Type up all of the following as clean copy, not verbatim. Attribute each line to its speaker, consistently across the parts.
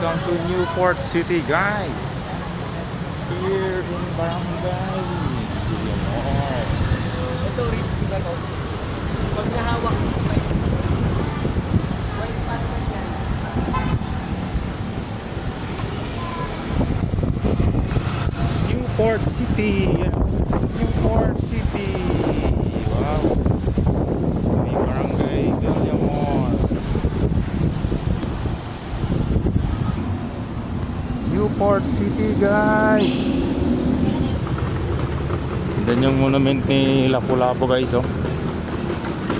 Speaker 1: Welcome to Newport City, guys. Here in Barangay Villamor.
Speaker 2: Ito, risky ba to? Pag nahawak mo sa may... May paano ba yan?
Speaker 1: Newport City. Newport City. Wow. May Barangay Villamor. Newport City, guys. Ganda yung monument ni Lapu-Lapu, guys, oh.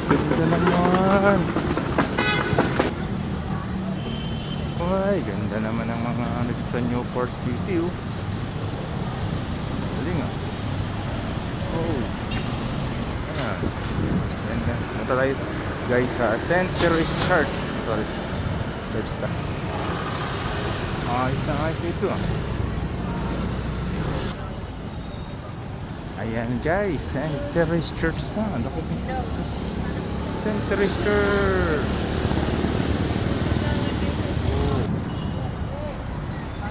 Speaker 1: Ganda naman. Ay, ganda naman ang mga ano dito sa Newport City, oh. Galing, ah. Oh. Ayan. Ganda. Punta tayo, guys, sa St. Teresa Church. Sorry, church ta. Ayos na ayos dito, ah. Ayan, guys, St. Teresa Church na. Laki dito. St. Teresa Church. Oh.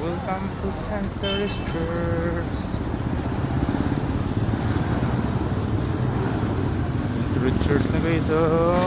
Speaker 1: Welcome to St. Teresa Church. St. Teresa Church na, guys, oh.